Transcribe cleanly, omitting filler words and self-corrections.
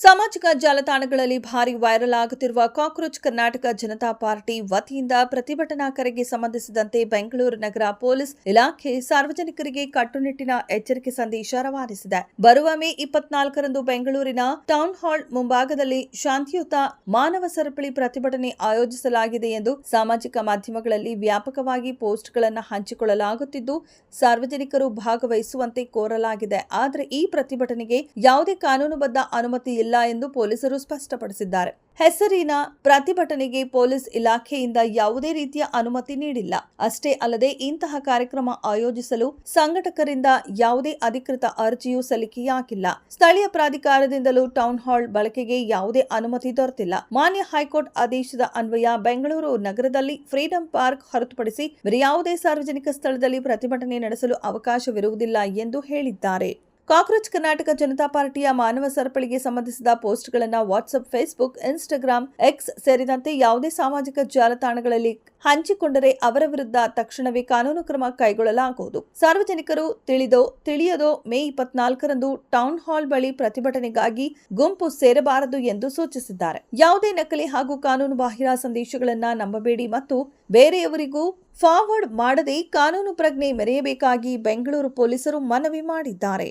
ಸಾಮಾಜಿಕ ಜಾಲತಾಣಗಳಲ್ಲಿ ಭಾರಿ ವೈರಲ್ ಆಗುತ್ತಿರುವ ಕಾಕ್ರೋಚ್ ಕರ್ನಾಟಕ ಜನತಾ ಪಾರ್ಟಿ ವತಿಯಿಂದ ಪ್ರತಿಭಟನಾ ಕರೆಗೆ ಸಂಬಂಧಿಸಿದಂತೆ ಬೆಂಗಳೂರು ನಗರ ಪೊಲೀಸ್ ಇಲಾಖೆ ಸಾರ್ವಜನಿಕರಿಗೆ ಕಟ್ಟುನಿಟ್ಟಿನ ಎಚ್ಚರಿಕೆ ಸಂದೇಶ ರವಾನಿಸಿದೆ. ಬರುವ ಮೇ 24ರಂದು ಬೆಂಗಳೂರಿನ ಟೌನ್ ಹಾಲ್ ಮುಂಭಾಗದಲ್ಲಿ ಶಾಂತಿಯುತ ಮಾನವ ಸರಪಳಿ ಪ್ರತಿಭಟನೆ ಆಯೋಜಿಸಲಾಗಿದೆ ಎಂದು ಸಾಮಾಜಿಕ ಮಾಧ್ಯಮಗಳಲ್ಲಿ ವ್ಯಾಪಕವಾಗಿ ಪೋಸ್ಟ್ಗಳನ್ನು ಹಂಚಿಕೊಳ್ಳಲಾಗುತ್ತಿದ್ದು, ಸಾರ್ವಜನಿಕರು ಭಾಗವಹಿಸುವಂತೆ ಕೋರಲಾಗಿದೆ. ಆದರೆ ಈ ಪ್ರತಿಭಟನೆಗೆ ಯಾವುದೇ ಕಾನೂನುಬದ್ಧ ಅನುಮತಿ ಇಲ್ಲ ಎಂದು ಪೊಲೀಸರು ಸ್ಪಷ್ಟಪಡಿಸಿದ್ದಾರೆ. ಹೆಸರಿನ ಪ್ರತಿಭಟನೆಗೆ ಪೊಲೀಸ್ ಇಲಾಖೆಯಿಂದ ಯಾವುದೇ ರೀತಿಯ ಅನುಮತಿ ನೀಡಿಲ್ಲ. ಅಷ್ಟೇ ಅಲ್ಲದೆ ಇಂತಹ ಕಾರ್ಯಕ್ರಮ ಆಯೋಜಿಸಲು ಸಂಘಟಕರಿಂದ ಯಾವುದೇ ಅಧಿಕೃತ ಅರ್ಜಿಯೂ ಸಲ್ಲಿಕೆಯಾಗಿಲ್ಲ. ಸ್ಥಳೀಯ ಪ್ರಾಧಿಕಾರದಿಂದಲೂ ಟೌನ್ ಹಾಲ್ ಬಳಕೆಗೆ ಯಾವುದೇ ಅನುಮತಿ ದೊರೆತಿಲ್ಲ. ಮಾನ್ಯ ಹೈಕೋರ್ಟ್ ಆದೇಶದ ಅನ್ವಯ ಬೆಂಗಳೂರು ನಗರದಲ್ಲಿ ಫ್ರೀಡಂ ಪಾರ್ಕ್ ಹೊರತುಪಡಿಸಿ ಬೇರೆ ಯಾವುದೇ ಸಾರ್ವಜನಿಕ ಸ್ಥಳದಲ್ಲಿ ಪ್ರತಿಭಟನೆ ನಡೆಸಲು ಅವಕಾಶವಿರುವುದಿಲ್ಲ ಎಂದು ಹೇಳಿದ್ದಾರೆ. ಕಾಕ್ರೋಚ್ ಕರ್ನಾಟಕ ಜನತಾ ಪಾರ್ಟಿಯ ಮಾನವ ಸರಪಳಿಗೆ ಸಂಬಂಧಿಸಿದ ಪೋಸ್ಟ್ಗಳನ್ನು ವಾಟ್ಸ್ಆಪ್, ಫೇಸ್ಬುಕ್, ಇನ್ಸ್ಟಾಗ್ರಾಂ, ಎಕ್ಸ್ ಸೇರಿದಂತೆ ಯಾವುದೇ ಸಾಮಾಜಿಕ ಜಾಲತಾಣಗಳಲ್ಲಿ ಹಂಚಿಕೊಂಡರೆ ಅವರ ವಿರುದ್ಧ ತಕ್ಷಣವೇ ಕಾನೂನು ಕ್ರಮ ಕೈಗೊಳ್ಳಲಾಗುವುದು. ಸಾರ್ವಜನಿಕರು ತಿಳಿಯದೋ ಮೇ 24ರಂದು ಟೌನ್ ಹಾಲ್ ಬಳಿ ಪ್ರತಿಭಟನೆಗಾಗಿ ಗುಂಪು ಸೇರಬಾರದು ಎಂದು ಸೂಚಿಸಿದ್ದಾರೆ. ಯಾವುದೇ ನಕಲಿ ಹಾಗೂ ಕಾನೂನು ಬಾಹಿರ ಸಂದೇಶಗಳನ್ನು ನಂಬಬೇಡಿ ಮತ್ತು ಬೇರೆಯವರಿಗೂ ಫಾರ್ವರ್ಡ್ ಮಾಡದೆ ಕಾನೂನು ಪ್ರಜ್ಞೆ ಮೆರೆಯಬೇಕಾಗಿ ಬೆಂಗಳೂರು ಪೊಲೀಸರು ಮನವಿ ಮಾಡಿದ್ದಾರೆ.